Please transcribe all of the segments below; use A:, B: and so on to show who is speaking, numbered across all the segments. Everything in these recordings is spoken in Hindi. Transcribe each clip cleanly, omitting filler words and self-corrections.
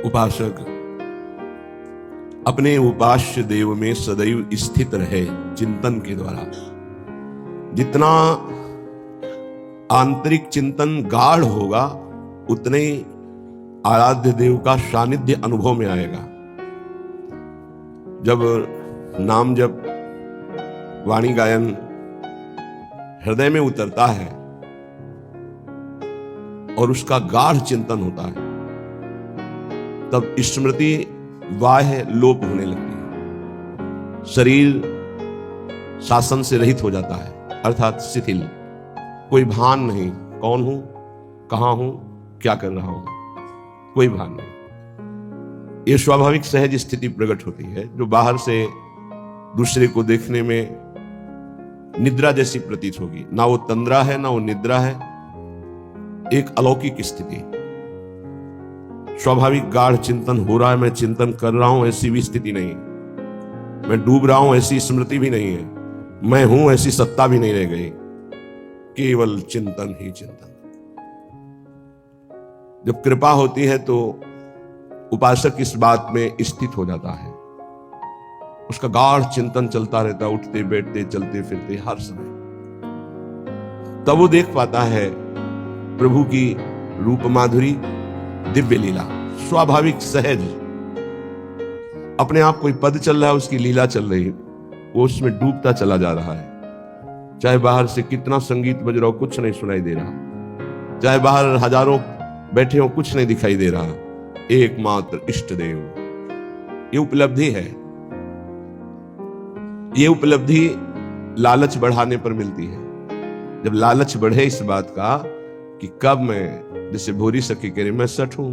A: उपासक अपने उपास्य देव में सदैव स्थित रहे चिंतन के द्वारा। जितना आंतरिक चिंतन गाढ़ होगा उतने ही आराध्य देव का सानिध्य अनुभव में आएगा। जब नाम जब वाणी गायन हृदय में उतरता है और उसका गाढ़ चिंतन होता है, तब स्मृति बाह्य लोप होने लगती है, शरीर शासन से रहित हो जाता है, अर्थात शिथिल। कोई भान नहीं, कौन हूं, कहां हूं, क्या कर रहा हूं, कोई भान नहीं। यह स्वाभाविक सहज स्थिति प्रकट होती है जो बाहर से दूसरे को देखने में निद्रा जैसी प्रतीत होगी। ना वो तंद्रा है ना वो निद्रा है, एक अलौकिक स्थिति। स्वाभाविक गाढ़ चिंतन हो रहा है, मैं चिंतन कर रहा हूं, ऐसी भी स्थिति नहीं। मैं डूब रहा हूं, ऐसी स्मृति भी नहीं है। मैं हूं, ऐसी सत्ता भी नहीं रह गई। केवल चिंतन ही चिंतन। जब कृपा होती है तो उपासक इस बात में स्थित हो जाता है, उसका गाढ़ चिंतन चलता रहता है, उठते बैठते चलते फिरते हर समय। तब वो देख पाता है प्रभु की रूप माधुरी, दिव्य लीला, स्वाभाविक सहज। अपने आप कोई पद चल रहा है, उसकी लीला चल रही है, वो उसमें डूबता चला जा रहा है। चाहे बाहर से कितना संगीत बज रहा हो, कुछ नहीं सुनाई दे रहा। चाहे बाहर हजारों बैठे हो, कुछ नहीं दिखाई दे रहा। एकमात्र इष्ट देव। ये उपलब्धि है। ये उपलब्धि लालच बढ़ाने पर मिलती है। जब लालच बढ़े इस बात का कि कब मैं, जैसे भोरी सखी कह रही, मैं सठ हूं,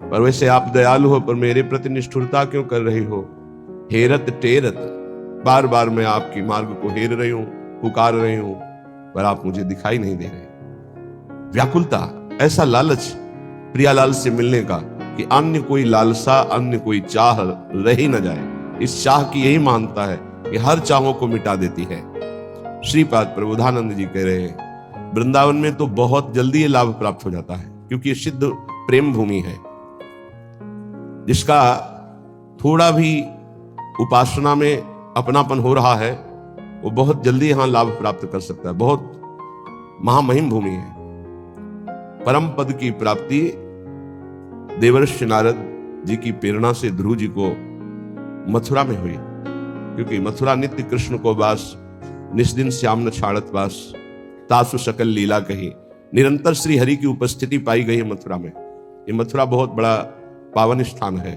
A: पर वैसे आप दयालु हो, पर मेरे प्रति निष्ठुरता क्यों कर रही हो? हेरत टेरत, बार बार मैं आपकी मार्ग को हेर रही हूं, पुकार रही हूं, पर आप मुझे दिखाई नहीं दे रहे। व्याकुलता, ऐसा लालच प्रियालाल से मिलने का कि अन्य कोई लालसा, अन्य कोई चाह रह ही न जाए। इस चाह की यही मानता है कि हर चाहों को मिटा देती है। श्रीपाद प्रबोधानंद जी कह रहे हैं, वृंदावन में तो बहुत जल्दी ये लाभ प्राप्त हो जाता है, क्योंकि ये सिद्ध प्रेम भूमि है। जिसका थोड़ा भी उपासना में अपनापन हो रहा है, वो बहुत जल्दी यहां लाभ प्राप्त कर सकता है। बहुत महामहिम भूमि है। परम पद की प्राप्ति देवर्षि नारद जी की प्रेरणा से ध्रुव जी को मथुरा में हुई, क्योंकि मथुरा नित्य कृष्ण को वास, निस्दिन श्याम न छाड़त वास, तासु सकल लीला कही। निरंतर श्री हरि की उपस्थिति पाई गई है मथुरा में। ये मथुरा बहुत बड़ा पावन स्थान है।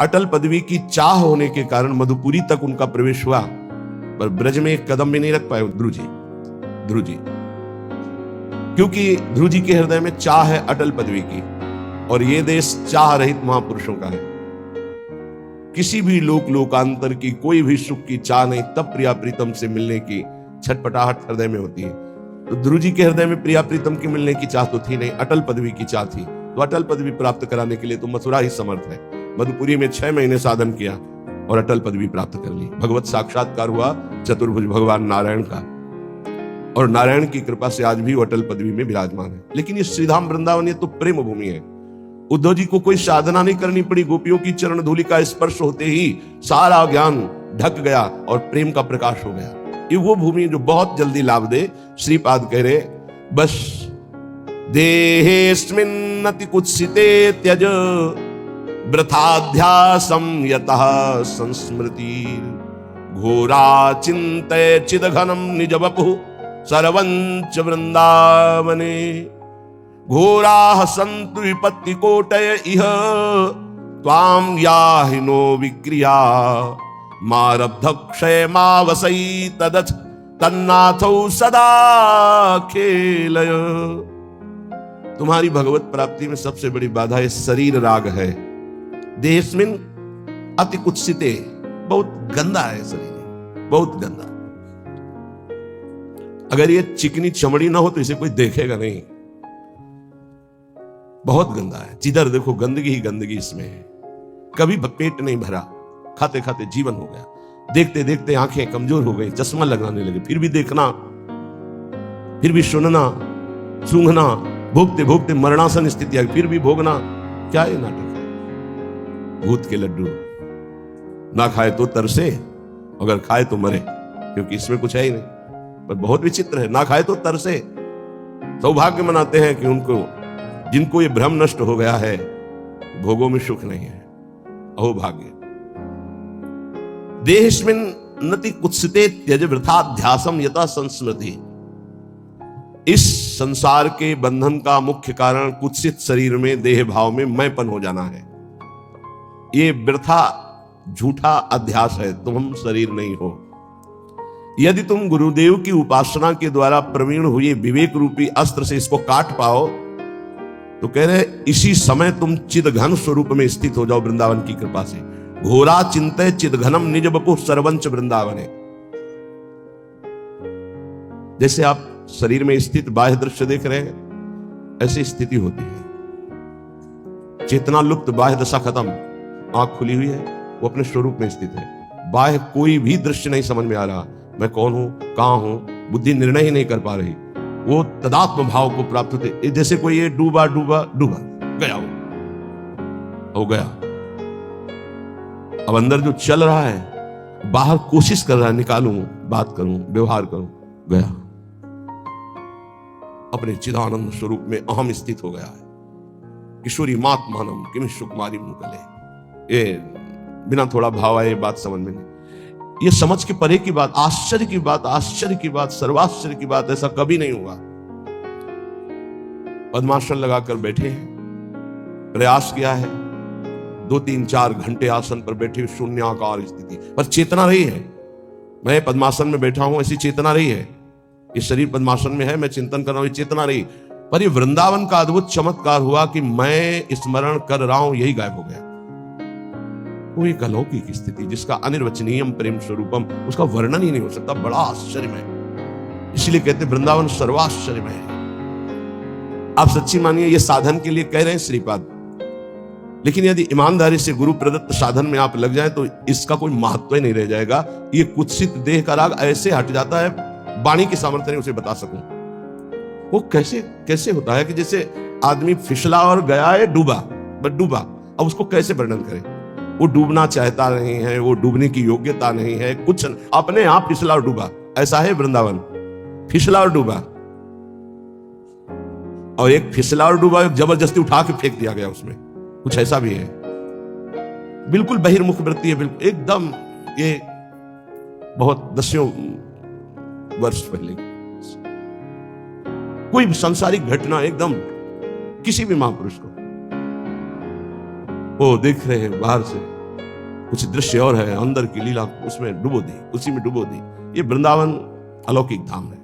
A: अटल पदवी की चाह होने के कारण मधुपुरी तक उनका प्रवेश हुआ, पर ब्रज में एक कदम भी नहीं रख पाए ध्रुव जी, क्योंकि ध्रुव जी के हृदय में चाह है अटल पदवी की, और ये देश चाह रहित महापुरुषों का है। किसी भी लोकांतर की कोई भी सुख की चाह नहीं, तब प्रिया प्रीतम से मिलने की छटपटाहट हृदय में होती है। तो ध्रुव जी के हृदय में प्रिया प्रीतम की मिलने की चाह तो थी नहीं, अटल पदवी की चाह थी। तो अटल पदवी प्राप्त कराने के लिए तो मथुरा ही समर्थ है। मधुपुरी में 6 महीने साधन किया और अटल पदवी प्राप्त कर ली। भगवत साक्षात्कार हुआ चतुर्भुज भगवान नारायण का, और नारायण की कृपा से आज भी वो अटल पदवी में विराजमान है। लेकिन ये श्रीधाम वृंदावन, ये तो प्रेम भूमि है। उद्धव जी को कोई साधना नहीं करनी पड़ी, गोपियों की चरण धूलि का स्पर्श होते ही सारा ज्ञान ढक गया और प्रेम का प्रकाश हो गया। ये वो भूमि जो बहुत जल्दी लाभ दे। श्रीपाद कह रहे, बस देहेस्मिन्नति कुत्सिते त्यज वृथाध्यासं यतः संस्मृति घोरा चिन्तय चिदघनम निज वपुः सर्वंच वृंदावने घोराः सन्तु विपत्तिकोटय इह त्वां याहिनो विक्रिया मारब्धक्षयमावसै तदथ तन्नाथौ सदा खेलय। तुम्हारी भगवत प्राप्ति में सबसे बड़ी बाधा ये शरीर राग है। देहस्मिन अति कुत्सिते, बहुत गंदा है शरीर, बहुत गंदा। अगर ये चिकनी चमड़ी ना हो तो इसे कोई देखेगा नहीं। बहुत गंदा है, जिधर देखो गंदगी ही गंदगी इसमें है। कभी पेट नहीं भरा, खाते खाते जीवन हो गया, देखते देखते आंखें कमजोर हो गई, चश्मा लगाने लगे, फिर भी देखना, फिर भी सुनना, सूंघना, भोगते भोगते मरणासन स्थिति आई, फिर भी भोगना, क्या ये नाटक है? भूत के लड्डू, ना खाए तो तरसे, अगर खाए तो मरे, क्योंकि इसमें कुछ है ही नहीं। पर बहुत विचित्र है, ना खाए तो तरसे। सौभाग्य मनाते हैं कि उनको, जिनको ये भ्रम नष्ट हो गया है, भोगों में सुख नहीं है। अहो भाग्य। देहिस्मिन् नति कुत्सिते त्यज वृथाध्यासम यथा संस्मृति। इस संसार के बंधन का मुख्य कारण कुत्सित शरीर में, देह भाव में मैंपन हो जाना है। ये वृथा झूठा अध्यास है, तुम शरीर नहीं हो। यदि तुम गुरुदेव की उपासना के द्वारा प्रवीण हुए विवेक रूपी अस्त्र से इसको काट पाओ, तो कह रहे इसी समय तुम चिदघन स्वरूप में स्थित हो जाओ वृंदावन की कृपा से। घोरा चिंतय चिदघनम निज बपु सर्वंच वृंदावने। जैसे आप शरीर में स्थित बाह्य दृश्य देख रहे हैं, ऐसी स्थिति होती है। चेतना लुप्त, बाह्य दशा खत्म, आंख खुली हुई है, वो अपने स्वरूप में स्थित है। बाह्य कोई भी दृश्य नहीं समझ में आ रहा, मैं कौन हूं, कहां हूं, बुद्धि निर्णय ही नहीं कर पा रही। वो तदात्म भाव को प्राप्त होते, जैसे कोई ये डूबा डूबा डूबा गया, वो हो गया। अब अंदर जो चल रहा है, बाहर कोशिश कर रहा है, निकालूं, बात करूं, व्यवहार करूं, गया। अपने चिदानंद स्वरूप में अहम स्थित हो गया है। किशोरी मात मानम किम सुकुमारी मुकले। ये बिना थोड़ा भाव आए बात समझ में नहीं। ये समझ के परे की बात, आश्चर्य की बात, आश्चर्य की बात, सर्वाश्चर्य की बात, ऐसा कभी नहीं हुआ। पद्मासन लगाकर बैठे हैं, प्रयास किया है, 2-3-4 घंटे आसन पर बैठे, शून्याकार स्थिति पर चेतना रही है। मैं पद्मासन में बैठा हूं, ऐसी चेतना रही है। ये शरीर पद्मासन में है, मैं चिंतन कर रहा हूं, ये चेतना रही। पर ये वृंदावन का अद्भुत चमत्कार हुआ कि मैं स्मरण कर रहा हूं, यही गायब हो गया। वो एक अलौकिक स्थिति जिसका अनिर्वचनीयम प्रेम स्वरूपम, उसका वर्णन ही नहीं हो सकता, बड़ा आश्चर्यमय। इसलिए कहते वृंदावन सर्वाश्चर्यमय है। आप सच्ची मानिए, ये साधन के लिए कह रहे हैं श्रीपाद, लेकिन यदि ईमानदारी से गुरु प्रदत्त साधन में आप लग जाए तो इसका कोई महत्व ही नहीं रह जाएगा। ये कुत्सित देह का राग ऐसे हट जाता है, वाणी की सामर्थ्य नहीं उसे बता सकूं। वो कैसे होता है कि जैसे आदमी फिसला और गया है, डूबा, बस डूबा। अब उसको कैसे वर्णन करें? वो डूबना चाहता नहीं है, वो डूबने की योग्यता नहीं है, कुछ अपने आप फिसला और डूबा। ऐसा है वृंदावन, फिसला और डूबा। और एक फिसला और डूबा जबरदस्ती उठा के फेंक दिया गया उसमें, कुछ ऐसा भी है। बिल्कुल बहिर्मुख वृत्ति है, बिल्कुल एकदम। ये बहुत दसियों वर्ष पहले कोई सांसारिक घटना, एकदम किसी भी महापुरुष को वो देख रहे हैं बाहर से, कुछ दृश्य और है, अंदर की लीला उसमें डुबो दी, उसी में डुबो दी। ये वृंदावन अलौकिक धाम है।